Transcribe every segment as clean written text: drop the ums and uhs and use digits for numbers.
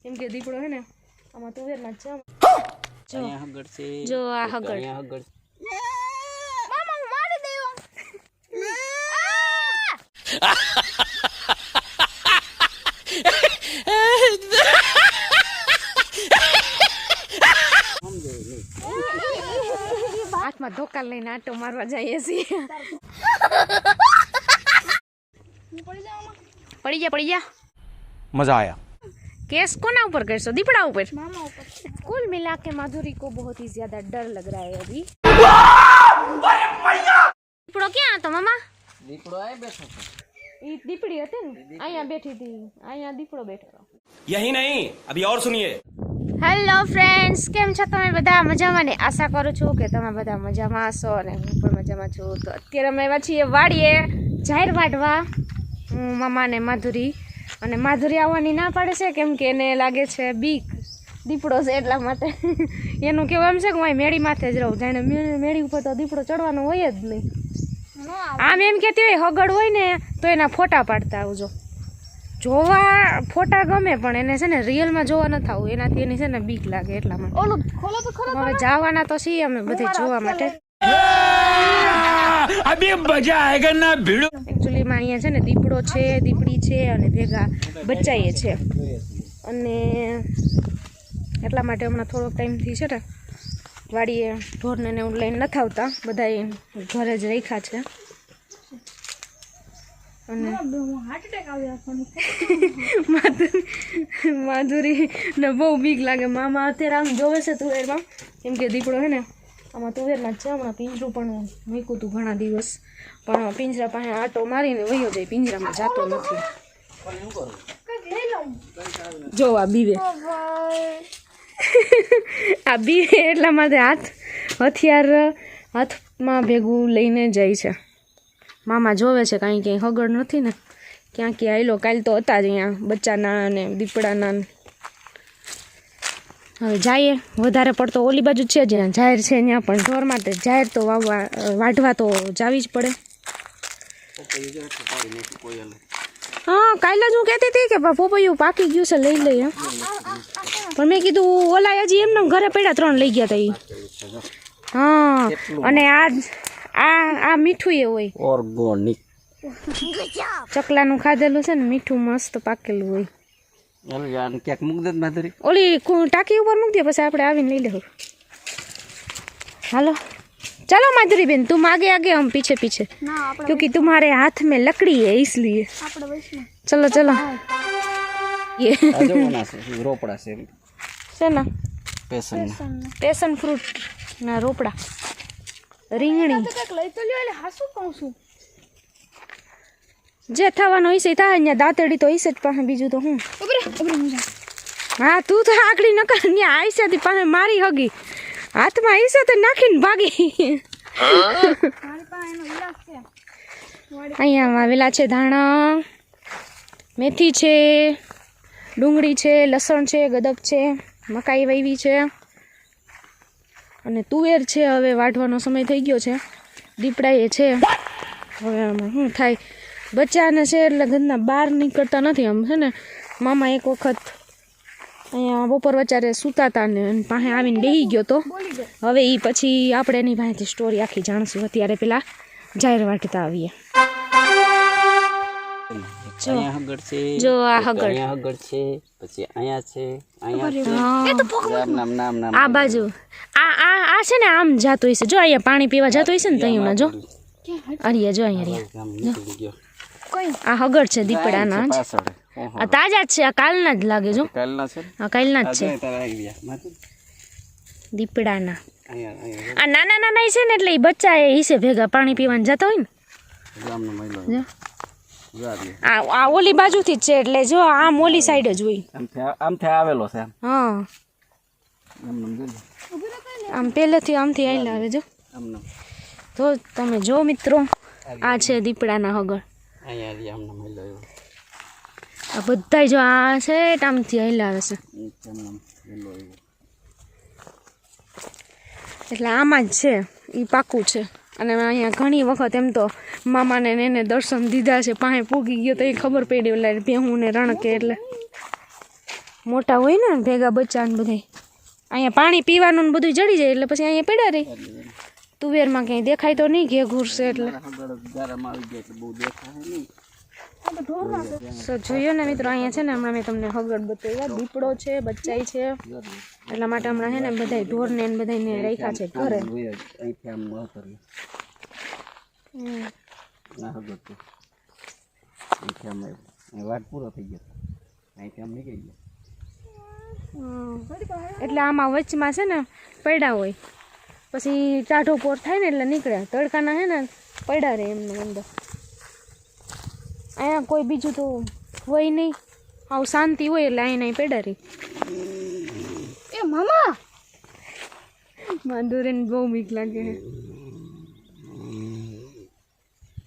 કેમ કે દીપડો હે ને આમાં તુવેરના જ છે જો અહીંયા હગડ છે જો આ હગડ અહીંયા હગડ મામા મારી દેવો હાથમાં ધોકા લઈને આટો મારવા જઈએ છીએ पड़ी जा मजा आया। केस कोना ऊपर करसो दीपड़ा ऊपर मामा ऊपर कुल मिला के माधुरी को बहुत ही ज्यादा डर लग रहा है अभी दीपड़ो क्या तो मामा દીપડો આય બેઠો છે ये दीपड़ी हती ने आया बैठी थी आया दीपड़ो बैठो यही नहीं अभी और सुनिए। हेलो फ्रेंड्स केम छो तमे बधा मजामां ने आशा करू छुं के तमे बधा मजामां हशो अने हुं पण मजामां छुं। तो अत्यारे अमे આવ્યા છીએ વાડીએ જાહેર વાટવા मामा ने माधुरी અને માધુરી આવવાની ના પાડે છે કેમ કે એને લાગે છે બીક દીપડો છે એટલા માટે એનું કેવું એમ છે કે હું મેળી માથે જ રહું જાણે મેળી ઉપર તો દીપડો ચડવાનો હોય જ નહીં આમ એમ કહેતી હોય હગડ હોય ને તો એના ફોટા પાડતા આવજો જોવા ફોટા ગમે પણ એને છે ને રિયલમાં જોવા ન થવું એનાથી એની છે ને બીક લાગે એટલા માટે હવે જવાના તો છીએ અમે બધે જોવા માટે अभी मजा आएगा ना भिड़ो। एक्चुअली में अहीं है ने दीपड़ो है दीपड़ी है अने भेगा बच्चाए है अने एटला माटे हमणां थोड़ोक टाइमथी छे ने वाड़ीए ढोरने ने लईने नथी आवता बधाए घरे ज राख्या छे अने माधुरी ने बहु बीक लागे मामा अत्यारे आम जोवे छे तुवेरमां केम के दीपड़ो है ने आमां तुवेરના જ છે હમણાં પિંજરું પણ મૂક્યું હતું ઘણા દિવસ પણ પિંજરા પાસે આટો મારીને વયો જાય પિંજરામાં જાતો નથી જો આ બીવે આ બીવે એટલા માટે હથિયાર હાથમાં ભેગું લઈને જાય છે મામા જોવે છે કાંઈ ક્યાંય હગડ નથી ને ક્યાં ક્યાં આવેલો કાલ તો હતા જ અહીંયા બચ્ચાના અને દીપડાના હવે જઈએ વધારે પડતો ઓલી બાજુ છે જ્યાં જાહેર છે ત્યાં પણ ઢોર માટે જાહેર તો વાઢવા તો જાવી જ પડે હા કાલે જ હું કહેતી હતી કે પોપૈયું પાકી ગયું છે લઈ લઈએ પણ મેં કીધું ઓલા હજી એમને ઘરે પડ્યા 3 લઈ ગયા હતા હા અને આ મીઠું એ હોય ઓર્ગોનિક ચકલાનું ખાધેલું છે ને મીઠું મસ્ત પાકેલું હોય ક્યાંક મૂક દે માધુરી ઓલી ટાંકી ઉપર મૂક દે પછી આપણે આવીને લઈ લેવું हालो चलो माधुरी बेन तुम आगे आगे हम पीछे पीछे क्योंकि तुम्हारे हाथ में लकड़ी है इसलिए चलो चलो ये रोपड़ा से ना पेशन फ्रूट ना रोपड़ा રીંગણી જે થવાનો હશે થાય અહીંયા દાંતડી તો હશે જ પાસે બીજું તો હું હા તું તો આકડી ન કર ને આઈસાથી પાસે મારી હગી હાથમાં હશે તો નાખીને ભાગી અહીંયા વાવેલા છે ધાણા મેથી છે ડુંગળી છે લસણ છે ગદબ છે મકાઈ વાવી છે અને તુવેર છે હવે વાઢવાનો સમય થઈ ગયો છે દીપડાએ છે હવે આમાં શું થાય બચ્ચાને છે એટલે ઘરના બહાર નીકળતા નથી આમ છે ને મામા એક વખત અહીંયા બપોર વચારે સૂતા હતા ને પાસે આવીને બેસી ગયો તો હવે એ પછી આપણે એની પાસેથી સ્ટોરી આખી જાણશું અત્યારે પેલા જાહેર વાટતા આવીએ જો આ હગડ છે પછી અહીંયા છે આ બાજુ આ છે ને આમ જાતો હશે જો અહીંયા પાણી પીવા જાતો હશે ને તહીંના જો અરિયા જો અહીંયા આ હગડ છે દીપડાના જ આ તાજા જ છે આ કાલના જ લાગે જો આ કાલના જ છે દીપડાના આ નાના નાના છે ને એટલે એ બચ્ચા એ હિસે ભેગા પાણી પીવાને જતા હોય ને આ ઓલી બાજુથી જ છે એટલે જો આમ ઓલી સાઈડ જ હોય આમથી આવેલો છે હા આમ પહેલેથી આમથી આવેલા આવે જો તો તમે જો મિત્રો આ છે દીપડાના હગડ આ બધા જો આ છે આમથી આવેલા આવે છે એટલે આમાં જ છે એ પાકું છે અને અહીંયા ઘણી વખત એમ તો મામાને એને દર્શન દીધા છે પાસે પૂગી ગયો તો એ ખબર પડી એટલે ભેહું ને રણકે એટલે મોટા હોય ને ભેગા બચ્ચા ને બધા અહીંયા પાણી પીવાનું ને બધું જડી જાય એટલે પછી અહીંયા પડ્યા રહી તુવેરમાં ક્યાંય દેખાય તો નહીં ઘે ઘૂરશે એટલે ગરમ આવી જાય એટલે બહુ દેખાય નહીં. સો જોયો ને મિત્રો અહીંયા છે ને હમણાં મેં તમને હગડ બતાવ્યા દીપડો છે બચ્ચાઈ છે એટલા માટે હમણાં છે ને બધા ઢોરને ને બધાને રાખ્યા છે ઘરે અહીંથી આમ ન કરીએ ના હગર તો અહીંથી આમ વાટ પૂરો થઈ ગયો અહીંથી આમ નીકળી ગયો. એટલે આમાં વચમાં છે ને પડ્યા હોય પછી ટાઢો પોર થાય ને એટલે નીકળ્યા તડકાના છે ને પડ્યા રહે એમને અંદર અહીંયા કોઈ બીજું તો હોય નહીં આવું શાંતિ હોય એટલે અહીંયા પડ્યા રહી એ મામા માંદોરેને બહુ બીક લાગે છે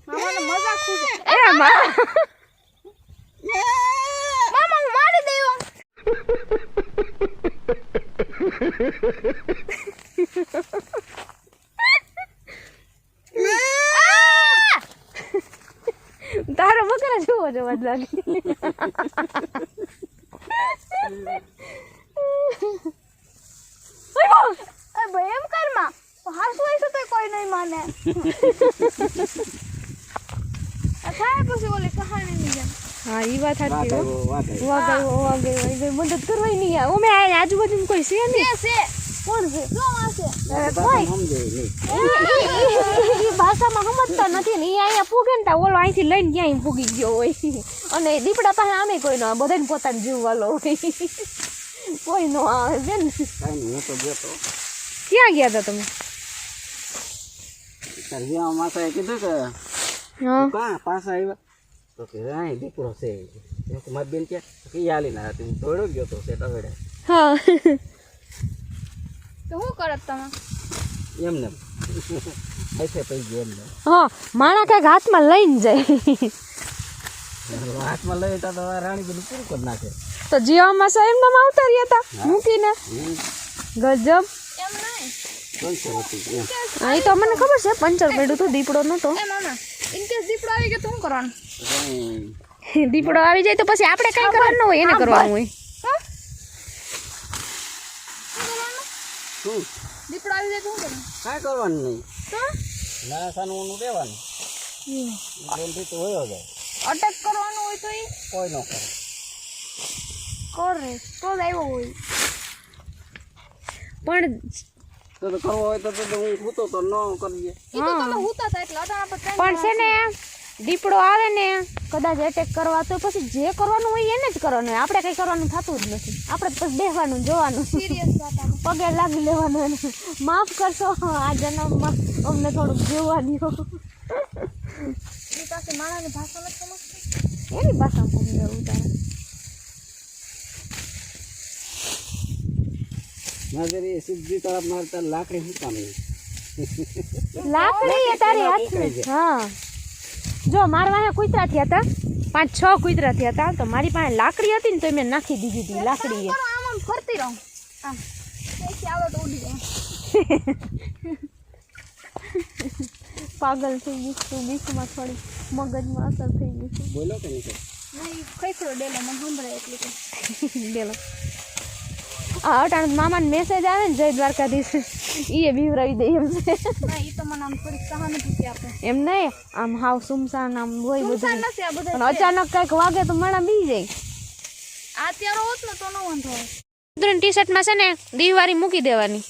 મામાને મજાક ખુશ એ મામા મામા મારી દેવા તારો બકરા જોવો જવા જ લાગે એમ કરમાં હાસુ હોય તો કોઈ નહીં માને પછી ઓલી કહાણી નહીં જાય. હા એ વાત સાચી મદદ કરવાય નહીં યાર અમે આજુબાજુ કોઈ છે નહીં કોણ છે એ ભાષામાં સમજતા નથી ને એ અહીંયા ફૂગે ને ઓલો અહીંથી લઈને ક્યાંય ફૂગી ગયો હોય અને દીપડા પાસે આમે કોઈ ન બધાને પોતાને જીવવાલો હોય કોઈ નો આવે છે ને. હું તો ગયો તો ક્યાં ગયા હતા તમે? સરજીયા માસાએ કીધું કે હા કાં પાછા આવ્યા તો કે રાય દીકરો છે મારી બેન ક્યાં હાલી ના હતી હું દોડ્યો ગયો તો સેટ હવે હા તો શું કરત તમે એમને પૈસે પૈ ગયો એમને હા માણા કાંઈક હાથમાં લઈને જાય હાથમાં લઈ તો રાણી બધું પૂરું કરી નાખે તો જીવામાં સાહેબ નામ આવતા રહ્યા હતા મૂકીને ગજબ હા એ તો મને ખબર છે પંચર પડ્યું તો દીપડો નતો દીપડો આવી ગયો તો શું કરવાનું દીપડો આવી જાય તો પછી આપણે કઈ કરવાનું હોય એને કરવાનું હોય દીપડો આવી જાય તો શું કરવાનું કાંઈ કરવાનું નહીં ના સાનું દેવાનું બોલથી તો હોય જાય અટેક કરવાનું હોય તો એ કોઈ ન કરે કરે તો જ આવ્યો હોય પણ તો કરવો હોય તો હું હૂતો તો ન કરીએ પણ છે ને દીપડો આવે ને કદાચ એટેક કરવા તો પછી જે કરવાનું હોય એને જ કરવાનું હોય આપણે કંઈ કરવાનું થતું જ નથી આપણે પછી બેસવાનું જોવાનું પગે લાગી લેવાનું માફ કરશો આ જન્મમાં અમને થોડુંક જોવાની પાસે માણાની ભાષા નથી સમજતી એની ભાષામાં સમજાવું તારે નજરે સીધી તરફ મારતા લાકડી શું કામ લાકડી એ તારી હાથ હા જો મારવા કૂતરા થયા હતા 5-6 કૂતરા થયા હતા તો મારી પાસે લાકડી હતી ને તો મેં નાખી દીધી હતી લાકડી આમ ફરતી રહું આમ આવે તો ઉડી જાય પાગલ થઈ ગઈ તું બીકમાં થોડી મગજમાં અસર થઈ ગઈ છે બોલો કે નહીં ખૈખરો ડેલો મને સંભળાય એટલી કે ડેલો આ અટાણ મામાને મેસેજ આવે ને જય દ્વારકાધીશ એ બીવરાવી દે એમ છે એ તો મને આમ થોડીક સહાનુભૂતિ આપે એમ નહીં આમ હાવ સુમસાન આમ હોય બધું પણ અચાનક કંઈક વાગે તો માણા બી જાય આ અત્યારે હોત ને તો ન વાંધો હોય ટી શર્ટમાં છે ને દીવારી મૂકી દેવાની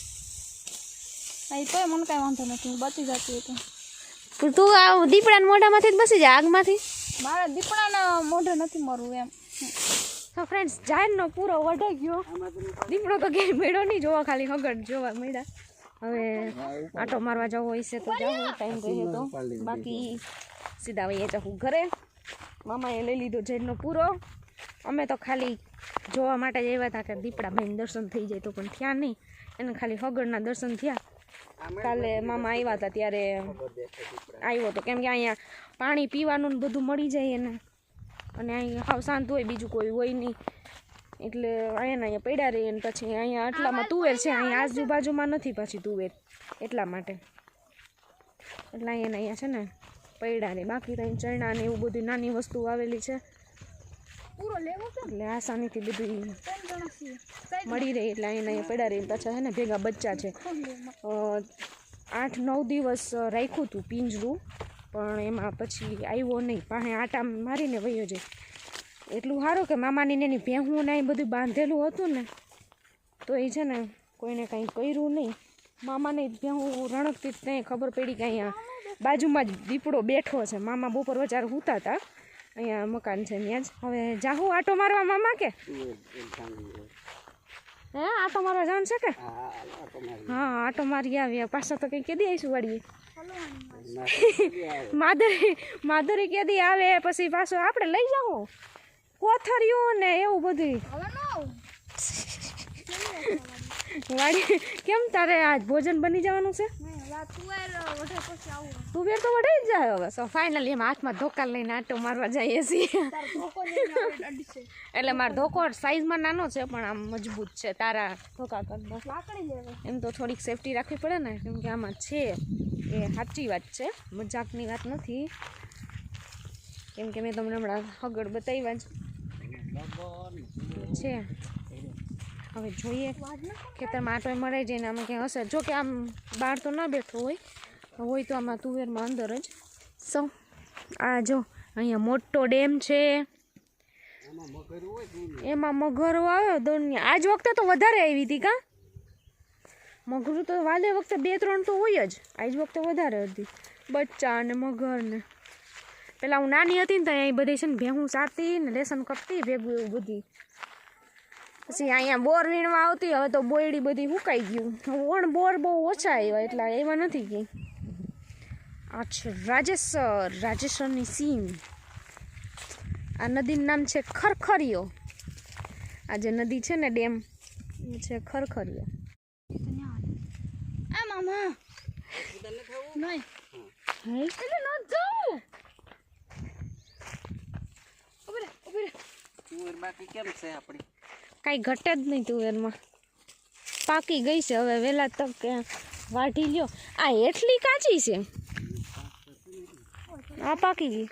તોય મને કાંઈ વાંધો નથી બચી જતી હતી તું આ દીપડાના મોઢામાંથી જ બસી જાય આગમાંથી મારા દીપડાના મોઢે નથી મરવું એમ તો ફ્રેન્ડ્સ જાહેરનો પૂરો વઢાઈ ગયો દીપડો તો ક્યાંય મેળો નહીં જોવા ખાલી હગડ જોવા મળ્યા હવે આટો મારવા જવો હોય છે તો જાઓ ટાઈમ રહે તો બાકી સીધા વહીએ જાઉં ઘરે મામાએ લઈ લીધો જાહેરનો પૂરો અમે તો ખાલી જોવા માટે જ આવ્યા હતા કે દીપડા ભાઈને દર્શન થઈ જાય તો પણ થયા નહીં એને ખાલી હગડના દર્શન થયા કાલે મામા આવ્યા હતા ત્યારે આવ્યો તો કેમ કે અહીંયા પાણી પીવાનું ને બધું મળી જાય એને અને અહીંયા હાવ શાંત હોય બીજું કોઈ હોય નહીં એટલે અહીંયા પડ્યા રહીએ ને પછી અહીંયા આટલામાં તુવેર છે અહીંયા આજુબાજુમાં નથી પાછી તુવેર એટલા માટે એટલે અહીંયા છે ને પડ્યા રહે બાકી તો ચણા ને એવું બધું નાની વસ્તુ આવેલી છે એટલે આસાનીથી બધું મળી રહે એટલે અહીંયા પડ્યા રહી. પાછા છે ને ભેગા બચ્ચા છે. 8-9 દિવસ રાખ્યું હતું પિંજરું, પણ એમાં પછી આવ્યો નહીં. પાસે આટા મારીને વયો જાય. એટલું સારું કે મામાની ને એની ભેહું ને એ બધું બાંધેલું હતું ને, તો એ છે ને કોઈને કંઈ કર્યું નહીં. મામાને ભેહું રણકતી ત્યાં ખબર પડી કે અહીંયા બાજુમાં જ દીપડો બેઠો છે. મામા બપોર વચાર સૂતા હતા. અહીંયા મકાન છે ત્યાં જ. હવે જાહું આટો મારવા મામા કે હે આટો મારવા જવાનું છે કે? હા આટો મારી આવ્યા પાછા તો કંઈ કેદી આવીશું વાડીએ. માધુરી કેદી આવે પછી પાછું આપણે લઈ જાઓ કોથરિયું ને એવું બધું. વાડી કેમ તારે આજ ભોજન બની જવાનું છે? તુવેર તો વઢાઈ જ જાય હવે. સો ફાઇનલી એમ હાથમાં ધોકા લઈને આટો મારવા જઈએ છીએ. એટલે મારો ધોકો સાઈઝમાં નાનો છે પણ આમ મજબૂત છે. તારા ધોકા કરતા એમ તો થોડીક સેફટી રાખવી પડે ને, કેમ કે આમાં છે એ સાચી વાત છે, મજાકની વાત નથી. કેમ કે મેં તમને હમણાં હગડ બતાવ્યા જ છે. હવે જોઈએ ખેતરમાં આટો મરાઈ જઈને આમાં ક્યાંય હશે. જો કે આમ બહાર તો ના બેઠો હોય તો આમાં તુવેરમાં અંદર જ. સો આ જો અહીંયા મોટો ડેમ છે, એમાં મગરો આવ્યો દોડની. આજ વખતે તો વધારે આવી હતી કા મગરું? તો વાલે વખતે 2-3 તો હોય જ, આજ વખતે વધારે હતી. બચ્ચા ને મગર ને. પેલા હું નાની હતી ને તો અહીં બધી છે ને ભેહું ચારતી ને લેસન કરતી ભેગું એવું બધી. પછી અહીંયા બોર વીણવા આવતી. હવે તો બોયડી બધી સુકાઈ ગયું. વણ બોર બહુ ઓછા આવ્યા એટલે એમાં નથી ગઈ. આ છે રાજેશ્વરની સીમ. આ નદીનું નામ છે ખરખરીયો. આ જે નદી છે ને ડેમ એ છે ખરખરીયો. આ મામા નહીં એટલે ન જાઉં. બાકી કેમ છે આપણી? કાંઈ ઘટે જ નહીં તુવેરમાં. પાકી ગઈ છે હવે વહેલા તક વાઢી લ્યો. આ એટલી કાચી છે. આ પાકી ગઈ.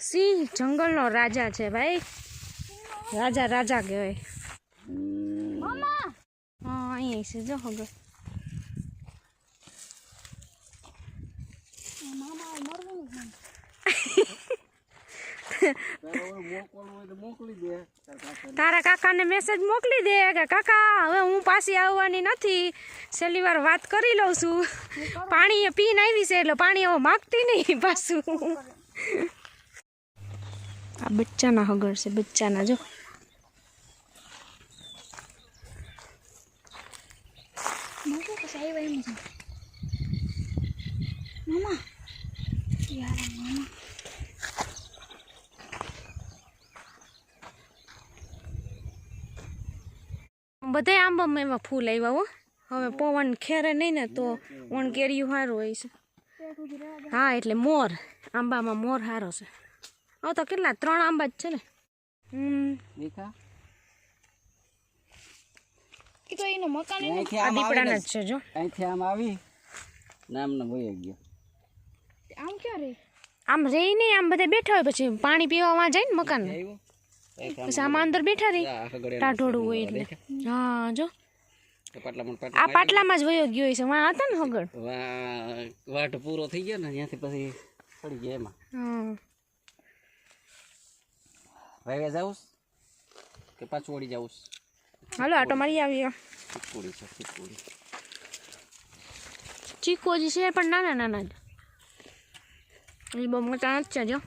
સિંહ જંગલનો રાજા છે ભાઈ. રાજા કહેવાય. હા અહીંયા છે જો હગર. તારા કાકાને મેસેજ મોકલી દે કે કાકા હવે હું પાછી આવવાની નથી, છેલ્લી વાર વાત કરી લઉં છું. પાણી એ પીને આવી છે એટલે પાણી હવે માગતી નહીં પાછું. આ બચ્ચાના હગર છે, બચ્ચાના જો. બધા આંબામાં એમાં ફૂલ આવ્યા હો. હવે પવન ખેરે નહીં ને તો વણ કેરીયું સારું હોય છે. હા એટલે મોર આંબામાં મોર સારો છે. હવે તો કેટલા 3 આંબા જ છે ને. દીપડાના જ છે જો. અહીંથી આમ આવી નામનો વયો ગયો. આમ ક્યાં રે? આમ રે નહીં, આમ બધા બેઠા હોય પછી પાણી પીવા જાય ને મકાન. પછી આમાં અંદર બેઠા રહી ટાઢોળું હોય એટલે. હા જો આ પાટલામાં જ વયો ગયો છે. વાં હતા ને હગડ વાટ પૂરો થઈ ગયો ને ત્યાંથી પછી પડી ગયા એમાં. વાવે જાઉં કે પાછું વળી જાઉં? હાલો આટો મારી આવીએ. ચીકુ હજી છે પણ નાના જ. એ બહુ મોટા નથી છે જો.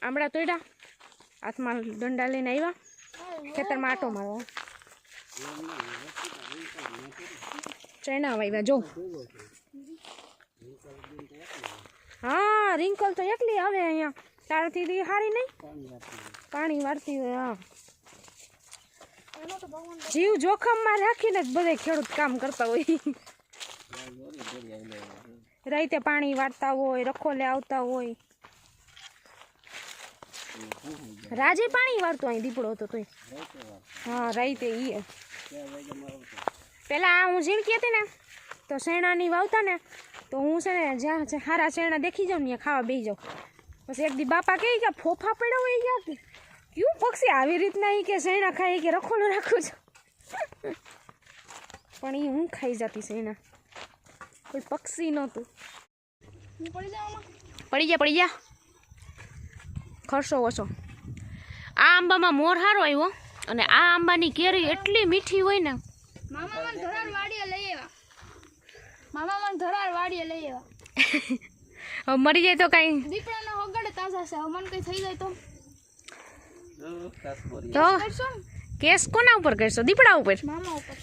આંબળા તોડ્યા, હાથમાં દંડા લઈને આવ્યા, ખેતરમાં આટો મારવા. ચણા વાવ્યા જો. હા રિંકલ તો એકલી આવે અહીંયા. તારાથી હારી નહીં પાણી વાળતી હોય. હા જીવ જોખમમાં રાખીને જ બધા ખેડૂત કામ કરતા હોય. રાતે પાણી વાળતા હોય, રખોલે આવતા હોય. રાજે પાણી વાળતો અહીં દીપડો હતો તોય. હા રાતે ઈ પેલા હું ઝીણકી હતી ને તો શેણાની વાવતા ને તો હું છે ને જ્યાં છે હારા શેરણા દેખી જાઉં ને ત્યાં ખાવા બેસી જાઉં. પછી એક દી બાપા કહે કે ફોફા પડ્યા હોય ગયા કે ક્યું પક્ષી આવી રીતના એ કે શેરણા ખાઈ કે રખોડું રાખું છું. પણ એ હું ખાઈ જતી શેરણા, કોઈ પક્ષી નહોતું. પડી જા ખર્ચો ઓછો. આ આંબામાં મોર સારો આવ્યો અને આ આંબાની કેરી એટલી મીઠી હોય ને. મામા મને ધરાર વાડીએ લઈ આવ્યા. હવે મરી જાય તો કાંઈ દીપડાનો હગાડે તાજા છે. હવે મને કઈ થઈ જાય તો તો કેસ કોના ઉપર કરશો? દીપડા ઉપર? મામા ઉપર.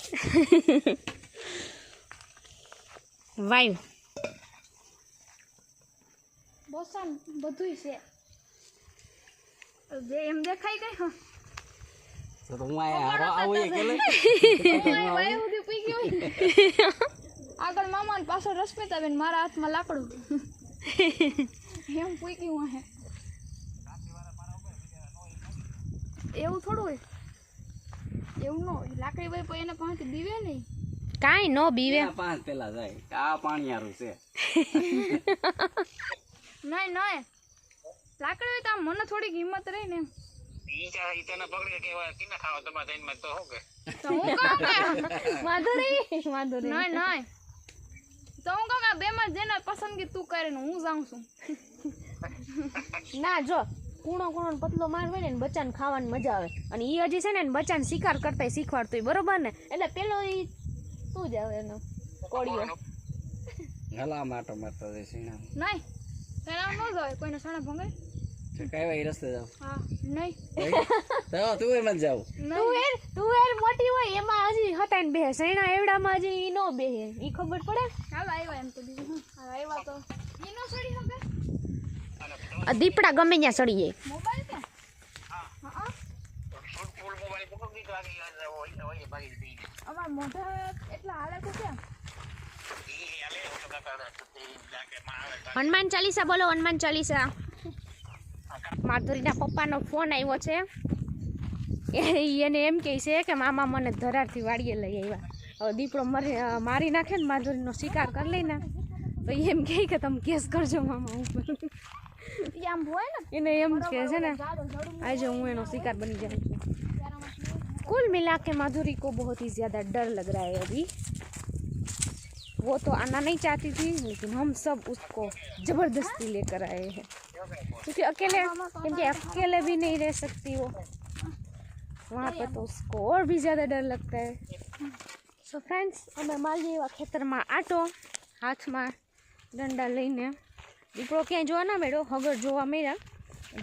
વાયુ બોસન બધુંય છે. જે એમ દેખાય કઈ હા તો હું આયા આવું એ કેલે વાય સુધી પી ગયો. આગળ મામા ને પાછળ રશ્મિતાબેન, મારા હાથમાં લાકડું. એમ પૂઈ ગયું હે. એવું થોડું હોય, એવું ન હોય. લાકડી ભાઈ પછી એને પાંચ દીવે નહીં. કાંઈ નો બીવે. 5 પેલા જાય આ પાણીયારું છે. નહીં લાકડી હોય તો આમ મને થોડીક હિંમત રહી ને. તો હું કહું કે માધુરી નહીં તો હું કહું કે આ બેમાં જેને પસંદગી તું કરીને હું જાઉં છું. ના જો કૂણો ને પતલો માર હોય ને બચ્ચાને ખાવાની મજા આવે. અને એ હજી છે ને બચ્ચાને શિકાર કરતા શીખવાડતું બરોબર ને. એટલે પેલો એ તું જ આવે એનો કોળિયો હલા માટો મારતો જાય સીણા. નહીં પેલા ન જાય કોઈને સણા ભંગે. કઈ વા રસ્તે જાવ? હા નહીં તો તું એ મત જાવ. તું મોટી હોય એમાં હજી હતા ને બેહે સૈણા એવડામાં હજી ઈ નો બેહે. ઈ ખબર પડે? હાલ આવ્યા એમ તો બીજું હું આવ્યા તો ઈ નો સડી હવે. આ દીપડા ગમે ત્યાં સડી જાય. મોબાઈલ કે અમાર મોઢા એટલા હાલે તો ક્યાં. હનુમાન ચાલીસા બોલો, હનુમાન ચાલીસા. માધુરીના પપ્પાનો ફોન આવ્યો છે. એને એમ કહે છે કે મામા મને ધરારથી વાડીએ લઈ આવ્યા. હવે દીપડો મારી નાખે ને માધુરીનો શિકાર કરી લઈને તો એમ કહે કે તમે કેસ કરજો મામા ઉપર. ઈ આમ હોય ને એને એમ કહે છે ને આજે હું એનો શિકાર बनी जाऊँ. कुल मिला के माधुरी को बहुत ही ज़्यादा डर लग रहा है अभी. वो तो आना नहीं चाहती थी लेकिन हम सब उसको ज़बरदस्ती लेकर आए हैं क्योंकि अकेले भी नहीं रह सकती वो वहाँ पे, तो उसको और भी ज़्यादा डर लगता है. सो फ्रेंड्स અમે મારી એવા ખેતરમાં આટો હાથમાં દંડા લઈને. દીપડો ક્યાંય જોવા ના મળ્યો, હગર જોવા મળ્યા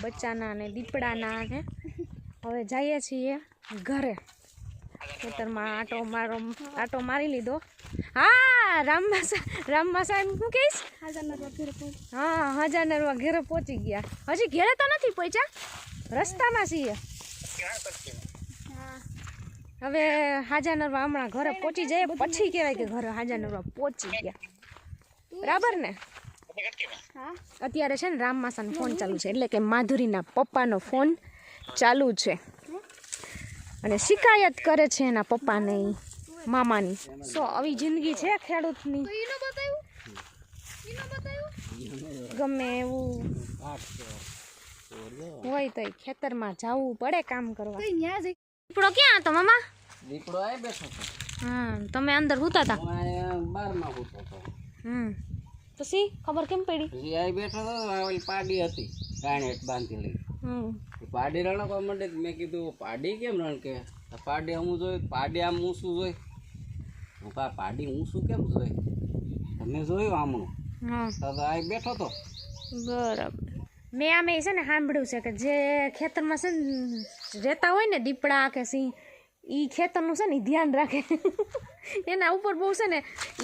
બચ્ચાના ને દીપડાના ને. હવે જઈએ છીએ ઘરે. ખેતરમાં આટો મારી લીધો. હા રામમાં સાહેબ શું કહીશ? હા હજારનરવા ઘેરે પહોંચી ગયા. હજી ઘેરે તો નથી પહોંચ્યા, રસ્તામાં છીએ. હવે હાજાનરવા હમણાં ઘરે પહોંચી જાય પછી કહેવાય કે ઘરે હાજાનરવા પહોંચી ગયા. બરાબર ને? અત્યારે છે ને રામમાસાનો ફોન ચાલુ છે, એટલે કે માધુરીના પપ્પાનો ફોન ચાલુ છે અને શિકાયત કરે છે એના પપ્પાને મામાની. સો આવી જિંદગી છે ખેડૂતની. ગમે એવું હોય તો ખેતરમાં જવું પડે કામ કરવા. દીપડો ક્યાં હતો મામા? દીપડો આય બેઠો હતો. હા તમે અંદર સૂતા હતા? હું બારમાં સૂતો હતો. પછી ખબર કેમ પડી? પછી આય બેઠો હતો, ઓલી પાડી હતી ગાણેટ બાંધી લઈ. પાડી રણકવા માંડે. મેં કીધું પાડી કેમ રણકે? પાડી હું જોઈ, પાડી આમ ઊંસું જોઈ. હું કા પાડી ઊંસું કેમ જોઈ? તમે જોયું આમણું? તો આ બેઠો તો. બરાબર. મેં આમે છે ને સાંભળ્યું છે કે જે ખેતરમાં છે ને રહેતા હોય ને દીપડા કે સિંહ, એ ખેતરનું છે ને ધ્યાન રાખે. એના ઉપર બહુ છે ને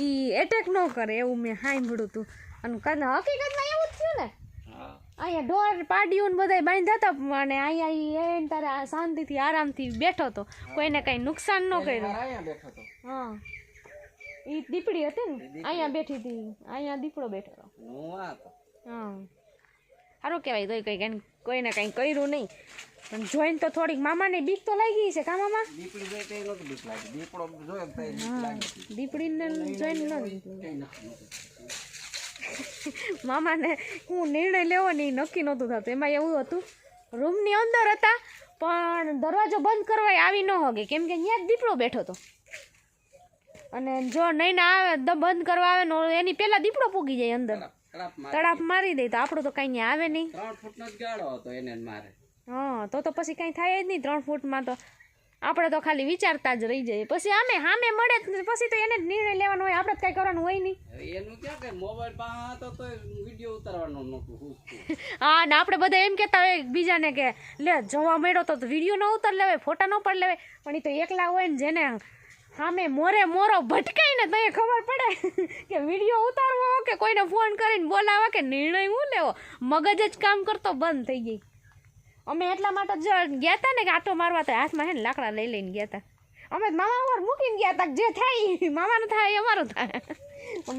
એ એટેક ન કરે એવું મેં સાંભળ્યું હતું. અને હકીકતમાં એવું જ થયું ને. અહીંયા ઢોર પાડીઓ ને બધા બાંધ્યા હતા અને અહીંયા એને તારે શાંતિથી આરામથી બેઠો હતો, કોઈને કાંઈ નુકસાન ન કર્યું. હા એ દીપડી હતી ને અહીંયા બેઠી હતી, અહીંયા દીપડો બેઠો હતો. હા સારું કહેવાય. તો કંઈ કોઈને કંઈ કર્યું નહીં, પણ જોઈને તો થોડીક મામાને બીક તો લાગી છે. કા મામા? દીપડીને જોઈને ન મામાને હું નિર્ણય લેવો ને એ નક્કી નહોતું થતું. એમાં એવું હતું, રૂમની અંદર હતા પણ દરવાજો બંધ કરવા આવી ન હોગે, કેમ કે અહીંયા જ દીપડો બેઠો હતો. અને જો નહીં ના આવે બંધ કરવા આવે ને એની પહેલાં દીપડો પૂગી જાય અંદર, તડાપ મારી દે તો આપણું તો કાંઈ આવે નહીં. 3 ફૂટનો જ ગાળો હતો એને મારે. હા તો પછી કાંઈ થાય જ નહીં. 3 ફૂટમાં તો આપણે તો ખાલી વિચારતા જ રહી જઈએ. પછી સામે મળે પછી તો એને જ નિર્ણય લેવાનો હોય, આપણે જ કાંઈ કરવાનું હોય નહીં. એનું ક્યાં કે મોબાઈલ પાસે હતો તો વિડીયો ઉતારવાનો નહોતું. હા ને આપણે બધા એમ કહેતા હોય બીજાને કે લે જોવા મળ્યો તો વિડીયો ન ઉતાર લેવાય, ફોટા ન પાડ લેવાય, પણ એ તો એકલા હોય ને જેને સામે મોરો ભટકાય ને તો એ ખબર પડે કે વિડીયો ઉતારવો કે કોઈને ફોન કરીને બોલાવવા કે નિર્ણય હું લેવો, મગજ જ કામ કરતો બંધ થઈ ગઈ. અમે એટલા માટે જ ગયા હતા ને કે આટો મારવા, તો હાથમાં હે ને લાકડા લઈને ગયા હતા. અમે મામા ઉપર મૂકીને ગયા હતા, જે થાય મામાનું થાય અમારું થાય.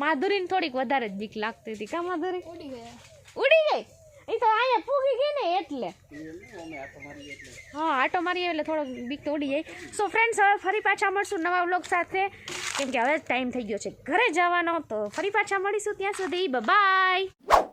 માધુરીને થોડીક વધારે જ બીક લાગતી હતી. કા માધુરી ઉડી ગઈ? એ તો અહીંયા પૂગી ગઈ ને એટલે. હા આટો મારીએ એટલે થોડોક બીક તો ઉડી જાય. સો ફ્રેન્ડ્સ, હવે ફરી પાછા મળશું નવા વ્લોગ સાથે, કેમ કે હવે ટાઈમ થઈ ગયો છે ઘરે જવાનો. તો ફરી પાછા મળીશું, ત્યાં સુધી બાય.